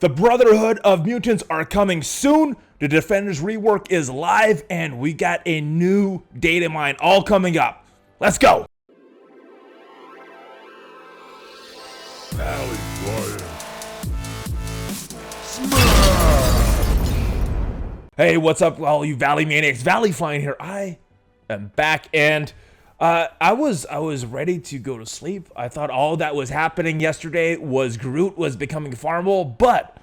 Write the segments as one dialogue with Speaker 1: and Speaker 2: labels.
Speaker 1: The Brotherhood of Mutants are coming soon. The Defenders rework is live, and we got a new Datamine all coming up. Let's go.
Speaker 2: Valley Fire.
Speaker 1: Hey, what's up, all you Valley Maniacs? Valley Flying here. I am back, and I was ready to go to sleep. I thought all that was happening yesterday was Groot was becoming farmable, but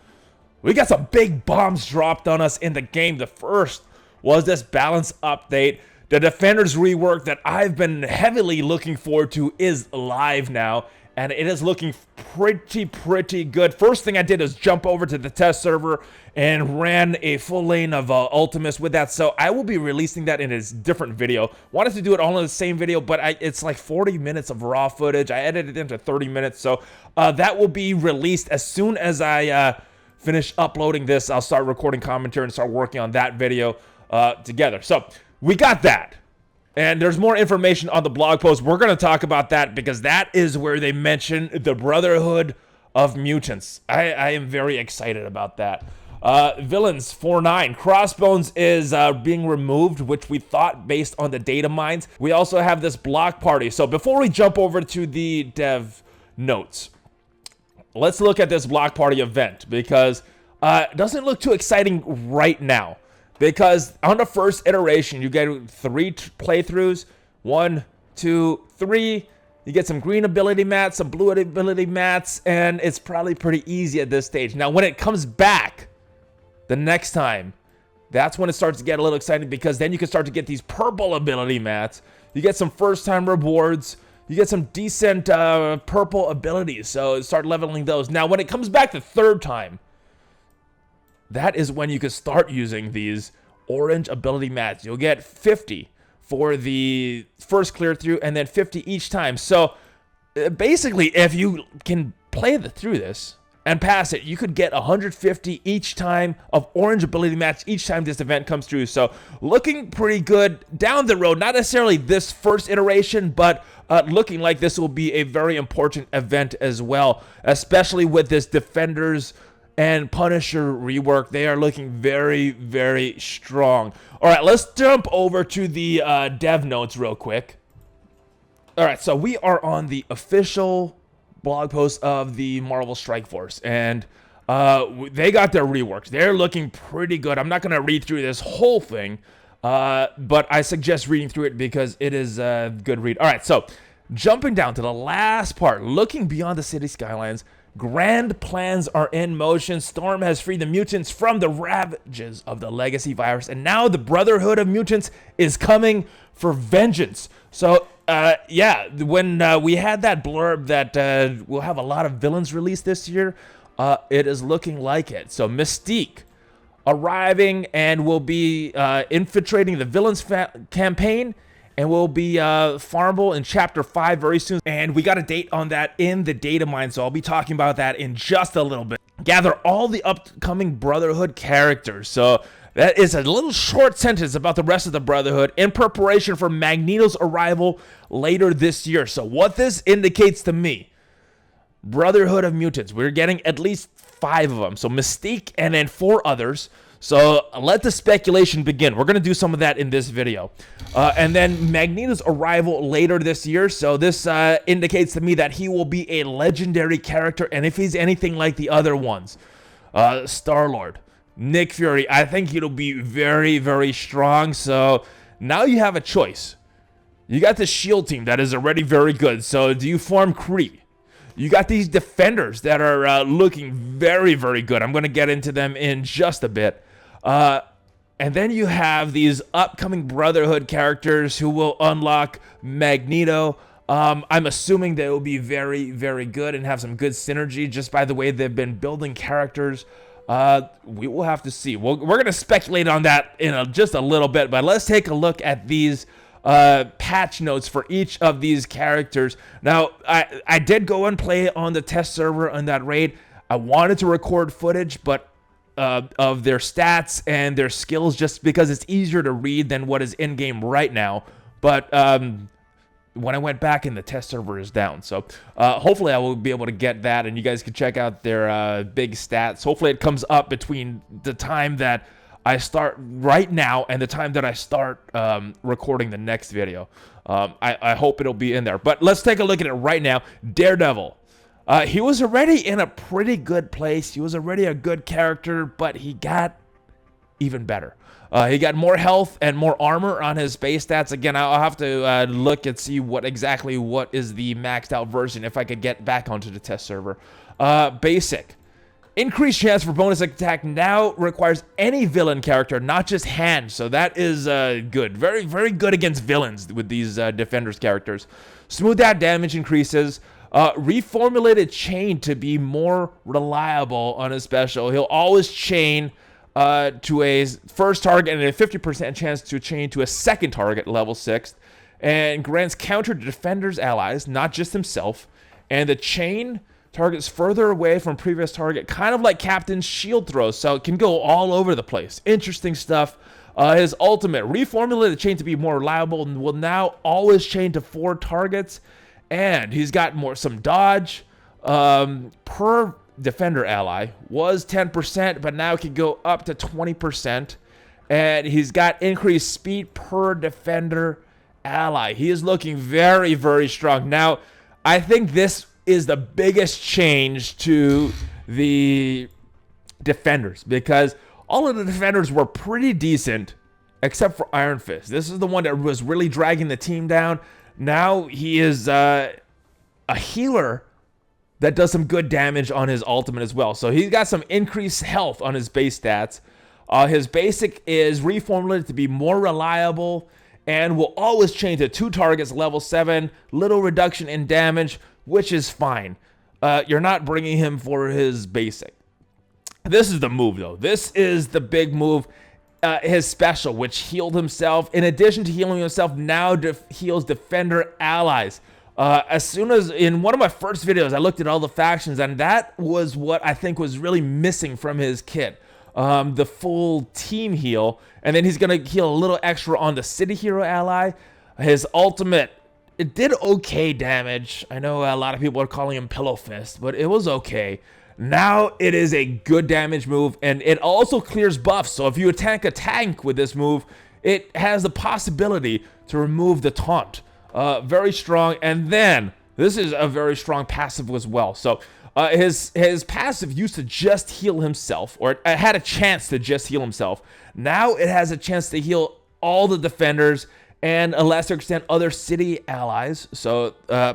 Speaker 1: we got some big bombs dropped on us in the game. The first was this balance update. The Defenders rework that I've been heavily looking forward to is live now, and it is looking pretty good. First thing I did is jump over to the test server and ran a full lane of Ultimus with that, so I will be releasing that in a different video. Wanted to do it all in the same video, but it's like 40 minutes of raw footage. I edited it into 30 minutes, so that will be released as soon as I finish uploading this. I'll start recording commentary and start working on that video together. So we got that. And there's more information on the blog post. We're going to talk about that because that is where they mention the Brotherhood of Mutants. I am very excited about that. Villains 4-9. Crossbones is being removed, which we thought based on the data mines. We also have this block party. So before we jump over to the dev notes, let's look at this block party event because it doesn't look too exciting right now. Because on the first iteration, you get 3 playthroughs. 1, 2, 3. You get some green ability mats, some blue ability mats, and it's probably pretty easy at this stage. Now, when it comes back the next time, that's when it starts to get a little exciting because then you can start to get these purple ability mats. You get some first-time rewards. You get some decent purple abilities, so start leveling those. Now, when it comes back the third time, that is when you can start using these orange ability mats. You'll get 50 for the first clear through and then 50 each time. So basically, if you can play through this and pass it, you could get 150 each time of orange ability mats each time this event comes through. So looking pretty good down the road. Not necessarily this first iteration, but looking like this will be a very important event as well, especially with this Defenders and Punisher rework. They are looking very strong. All right, let's jump over to the dev notes real quick. All right, so we are on the official blog post of the Marvel Strike Force, and they got their reworks. They're looking pretty good. I'm not going to read through this whole thing, but I suggest reading through it because it is a good read. All right, so jumping down to the last part, looking beyond the city skylines, grand plans are in motion. Storm has freed the mutants from the ravages of the legacy virus, and now the Brotherhood of Mutants is coming for vengeance. So, yeah, when we had that blurb that we'll have a lot of villains released this year, it is looking like it. So, Mystique arriving and will be infiltrating the villains campaign, and will be farmable in Chapter 5 very soon. And we got a date on that in the data mine, so I'll be talking about that in just a little bit. Gather all the upcoming Brotherhood characters. So that is a little short sentence about the rest of the Brotherhood in preparation for Magneto's arrival later this year. So what this indicates to me, Brotherhood of Mutants, we're getting at least 5 of them. So Mystique and then 4 others. So let the speculation begin. We're going to do some of that in this video. And then Magneto's arrival later this year. So this indicates to me that he will be a legendary character. And if he's anything like the other ones, Star-Lord, Nick Fury, I think it'll be very strong. So now you have a choice. You got the SHIELD team that is already very good. So do you form Kree? You got these Defenders that are looking very good. I'm going to get into them in just a bit. And then you have these upcoming Brotherhood characters who will unlock Magneto. I'm assuming they will be very good and have some good synergy just by the way they've been building characters. We will have to see. We're going to speculate on that in just a little bit, but let's take a look at these patch notes for each of these characters. Now, I did go and play on the test server on that raid. I wanted to record footage, but of their stats and their skills just because it's easier to read than what is in-game right now. But when I went back and the test server is down. So hopefully I will be able to get that, and you guys can check out their big stats. Hopefully it comes up between the time that I start right now and the time that I start recording the next video. I hope it'll be in there. But let's take a look at it right now. Daredevil. He was already in a pretty good place. He was already a good character, but he got even better. He got more health and more armor on his base stats. Again, I'll have to look and see what is the maxed out version if I could get back onto the test server. Basic. Increased chance for bonus attack now requires any villain character, not just hand. So that is good. Very, very good against villains with these Defenders characters. Smooth out damage increases. Reformulated chain to be more reliable on his special. He'll always chain to a first target and a 50% chance to chain to a second target, level 6, and grants counter to Defender's allies, not just himself. And the chain targets further away from previous target, kind of like Captain's shield throws, so it can go all over the place. Interesting stuff. His ultimate, reformulated chain to be more reliable, and will now always chain to 4 targets. And he's got some dodge per Defender ally. Was 10%, but now it can go up to 20%. And he's got increased speed per Defender ally. He is looking very, very strong. Now, I think this is the biggest change to the Defenders, because all of the Defenders were pretty decent except for Iron Fist. This is the one that was really dragging the team down. Now he is a healer that does some good damage on his ultimate as well. So he's got some increased health on his base stats. His basic is reformulated to be more reliable and will always chain to 2 targets, level 7. Little reduction in damage, which is fine. You're not bringing him for his basic. This is the move, though. This is the big move. His special, which healed himself. In addition to healing himself, now heals Defender allies. As soon as, in one of my first videos, I looked at all the factions, and that was what I think was really missing from his kit. The full team heal, and then he's going to heal a little extra on the City Hero ally. His ultimate, it did okay damage. I know a lot of people are calling him Pillow Fist, but it was okay. Now it is a good damage move, and it also clears buffs. So if you attack a tank with this move, it has the possibility to remove the taunt. Very strong. And then this is a very strong passive as well. So his passive used to just heal himself, or it had a chance to just heal himself. Now it has a chance to heal all the Defenders and a lesser extent other city allies. So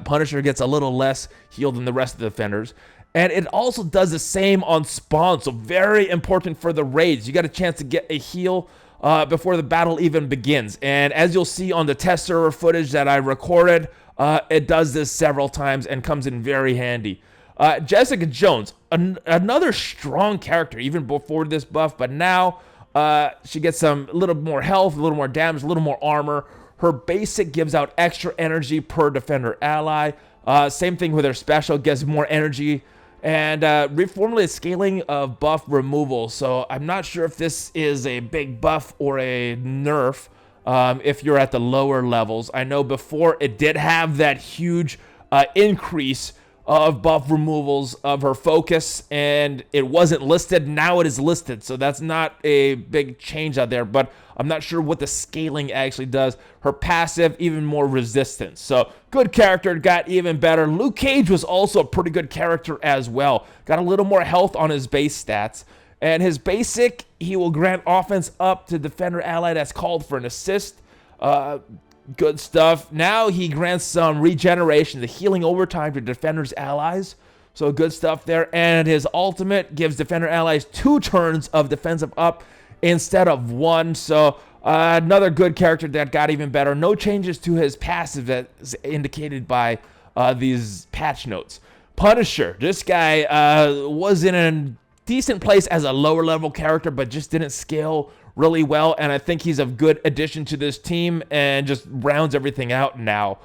Speaker 1: Punisher gets a little less healed than the rest of the Defenders. And it also does the same on spawn, so very important for the raids. You got a chance to get a heal before the battle even begins. And as you'll see on the test server footage that I recorded, it does this several times and comes in very handy. Jessica Jones, another strong character even before this buff, but now she gets a little more health, a little more damage, a little more armor. Her basic gives out extra energy per Defender ally. Same thing with her special, gets more energy. And reformulated scaling of buff removal. So I'm not sure if this is a big buff or a nerf if you're at the lower levels. I know before it did have that huge increase of buff removals of her focus, and it wasn't listed. Now it is listed, so that's not a big change out there, but I'm not sure what the scaling actually does. Her passive, even more resistance. So good character, got even better. Luke Cage was also a pretty good character as well. Got a little more health on his base stats. And his basic, he will grant offense up to Defender ally that's called for an assist. Good stuff. Now he grants some regeneration, the healing overtime to Defender's allies. So good stuff there. And his ultimate gives Defender allies 2 turns of defensive up instead of 1. So another good character that got even better. No changes to his passive that's indicated by these patch notes. Punisher. This guy was in a decent place as a lower level character, but just didn't scale really well, and I think he's a good addition to this team and just rounds everything out now.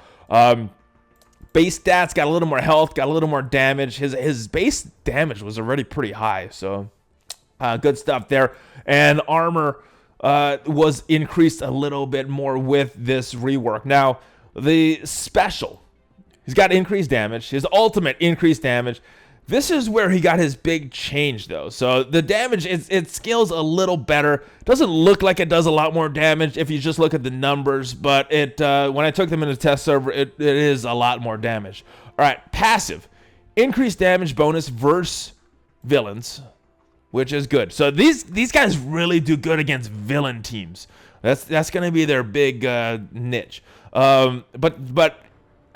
Speaker 1: Base stats, got a little more health, got a little more damage. His base damage was already pretty high, so good stuff there. And armor was increased a little bit more with this rework. Now, The special, he's got increased damage. His ultimate increased damage. This is where he got his big change, though. So the damage, it scales a little better. Doesn't look like it does a lot more damage if you just look at the numbers, but it when I took them in the test server, it is a lot more damage. All right, passive. Increased damage bonus versus villains, which is good. So these guys really do good against villain teams. That's going to be their big niche. But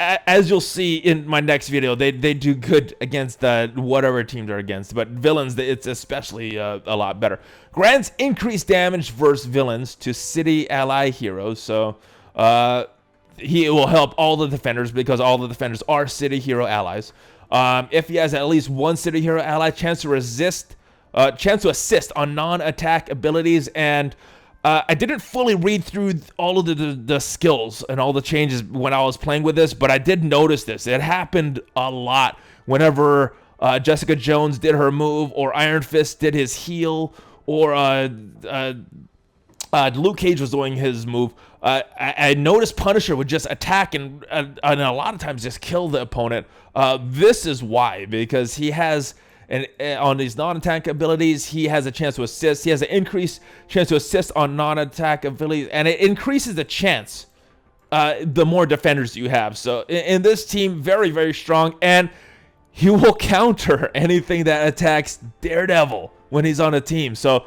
Speaker 1: as you'll see in my next video, they do good against whatever team they're against. But villains, it's especially a lot better. Grants increased damage versus villains to city ally heroes. So he will help all the defenders because all the defenders are city hero allies. If he has at least one city hero ally, chance to assist on non-attack abilities. And I didn't fully read through all of the skills and all the changes when I was playing with this, but I did notice this. It happened a lot whenever Jessica Jones did her move, or Iron Fist did his heal, or Luke Cage was doing his move. I noticed Punisher would just attack and a lot of times just kill the opponent. This is why, because he has... And on these non-attack abilities, he has a chance to assist. He has an increased chance to assist on non-attack abilities, and it increases the chance the more defenders you have. So in this team, very, very strong, and he will counter anything that attacks Daredevil when he's on a team. So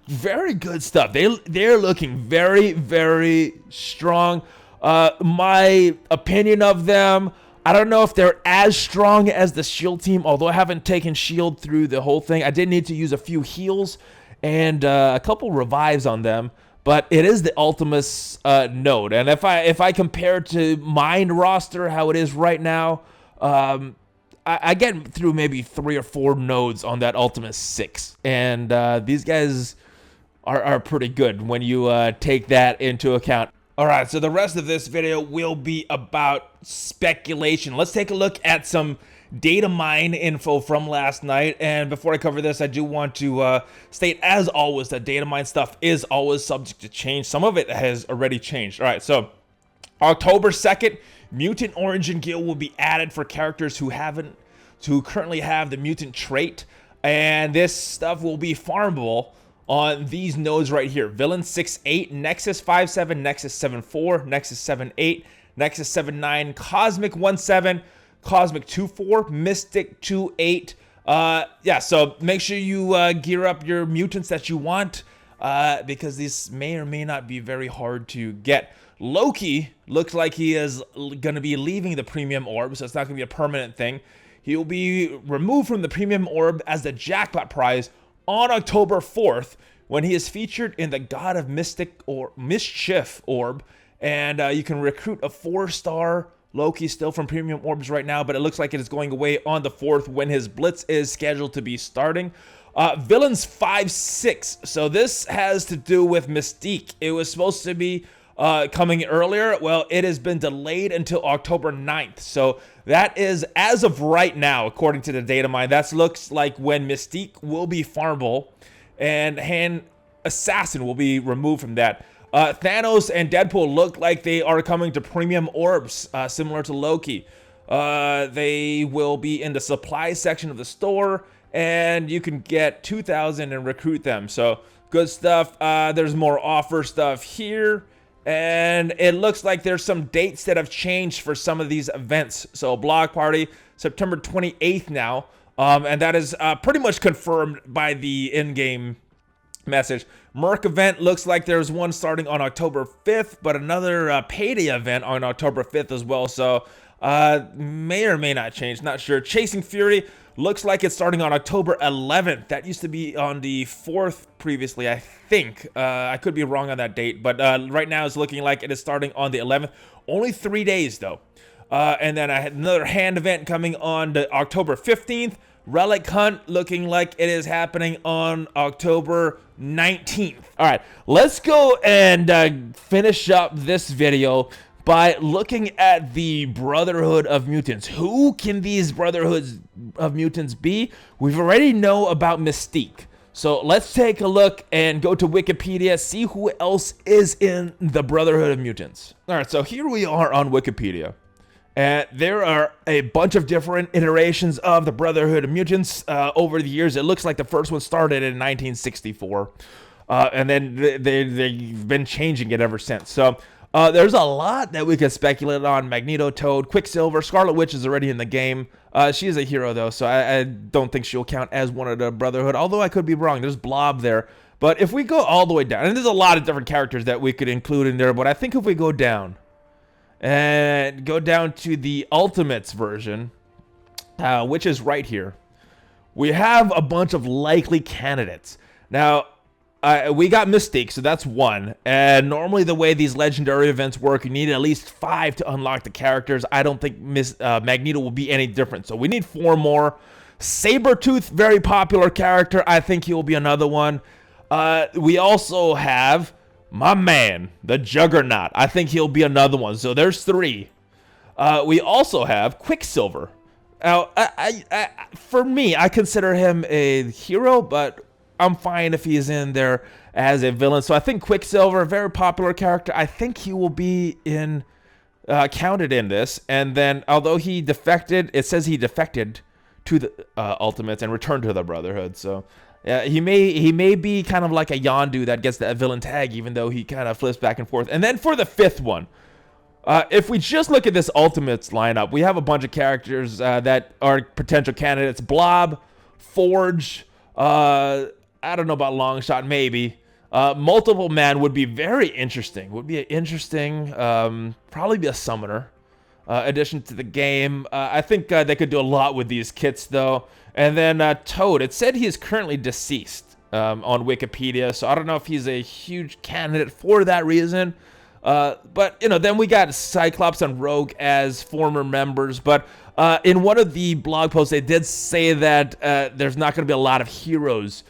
Speaker 1: very good stuff. They're looking very, very strong. My opinion of them, I don't know if they're as strong as the S.H.I.E.L.D. team, although I haven't taken S.H.I.E.L.D. through the whole thing. I did need to use a few heals and a couple revives on them, but it is the Ultimus node. And if I compare to mine roster, how it is right now, I get through maybe 3 or 4 nodes on that Ultimus 6. And these guys are pretty good when you take that into account. Alright, so the rest of this video will be about speculation. Let's take a look at some Datamine info from last night. And before I cover this, I do want to state, as always, that Datamine stuff is always subject to change. Some of it has already changed. Alright, so October 2nd, Mutant Origin Guild will be added for characters who currently have the mutant trait. And this stuff will be farmable on these nodes right here: Villain 6-8, Nexus 5-7, Nexus 7-4, Nexus 7-8, Nexus 7-9, Cosmic 1-7, Cosmic 2-4, Mystic 2-8. Yeah, so make sure you gear up your mutants that you want, because these may or may not be very hard to get. Loki looks like he is going to be leaving the Premium Orb, so it's not going to be a permanent thing. He will be removed from the Premium Orb as the jackpot prize on October 4th, when he is featured in the God of Mystic or Mischief Orb. And you can recruit a 4-star Loki still from Premium Orbs right now, but it looks like it is going away on the 4th when his Blitz is scheduled to be starting. Villains 5-6. So this has to do with Mystique. It was supposed to be coming earlier. Well, it has been delayed until October 9th. So that is, as of right now, according to the Datamine, that looks like when Mystique will be farmable and Hand Assassin will be removed from that. Thanos and Deadpool look like they are coming to Premium Orbs, similar to Loki. They will be in the supply section of the store, and you can get 2,000 and recruit them. So good stuff. There's more offer stuff here. And it looks like there's some dates that have changed for some of these events. So Block Party, September 28th now. And that is pretty much confirmed by the in-game message. Merc event looks like there's one starting on October 5th, but another payday event on October 5th as well. So may or may not change, not sure. Chasing Fury looks like it's starting on October 11th. That used to be on the 4th previously, I think. I could be wrong on that date, but right now it's looking like it is starting on the 11th. Only 3 days though. And then I had another hand event coming on the October 15th. Relic Hunt looking like it is happening on October 19th. All right, let's go and finish up this video by looking at the Brotherhood of Mutants. Who can these Brotherhoods of Mutants be? We've already know about Mystique. So let's take a look and go to Wikipedia, see who else is in the Brotherhood of Mutants. All right, so here we are on Wikipedia. And there are a bunch of different iterations of the Brotherhood of Mutants over the years. It looks like the first one started in 1964. And then they've been changing it ever since. So there's a lot that we could speculate on. Magneto, Toad, Quicksilver, Scarlet Witch is already in the game. She is a hero, though, so I don't think she'll count as one of the Brotherhood, although I could be wrong. There's Blob there. But if we go all the way down, and there's a lot of different characters that we could include in there, but I think if we go down and go down to the Ultimates version, which is right here, we have a bunch of likely candidates. Now, we got Mystique, so that's one. And normally the way these legendary events work, you need at least 5 to unlock the characters. I don't think Magneto will be any different. So we need 4 more. Sabretooth, very popular character. I think he will be another one. We also have my man, the Juggernaut. I think he'll be another one. So there's 3. We also have Quicksilver. Now, for me, I consider him a hero, but I'm fine if he's in there as a villain. So I think Quicksilver, a very popular character, I think he will be in counted in this. And then, although he defected, it says he defected to the Ultimates and returned to the Brotherhood. So he may be kind of like a Yondu that gets that villain tag, even though he kind of flips back and forth. And then for the 5th one, if we just look at this Ultimates lineup, we have a bunch of characters that are potential candidates. Blob, Forge, I don't know about Longshot, maybe. Multiple Man would be very interesting. Would be an interesting, probably be a summoner addition to the game. I think they could do a lot with these kits, though. And then Toad, it said he is currently deceased on Wikipedia, so I don't know if he's a huge candidate for that reason. But, you know, then we got Cyclops and Rogue as former members. But in one of the blog posts, they did say that there's not going to be a lot of heroes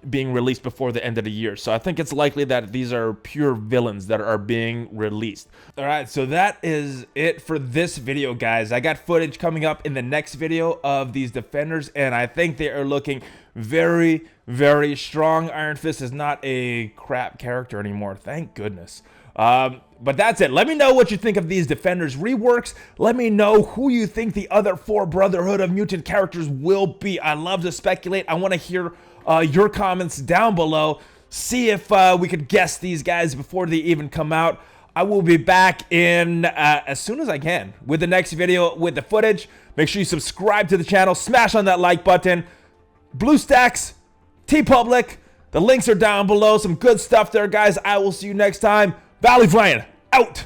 Speaker 1: being released before the end of the year. So I think it's likely that these are pure villains that are being released. All right, so that is it for this video, guys. I got footage coming up in the next video of these defenders, and I think they are looking very, very strong. Iron Fist is not a crap character anymore, thank goodness. But that's it. Let me know what you think of these Defenders reworks. Let me know who you think the other 4 Brotherhood of Mutant characters will be. I love to speculate. I want to hear your comments down below. See if we could guess these guys before they even come out. I will be back in as soon as I can with the next video with the footage. Make sure you subscribe to the channel. Smash on that like button. BlueStacks, TeePublic. The links are down below. Some good stuff there, guys. I will see you next time. Valley Flying, out!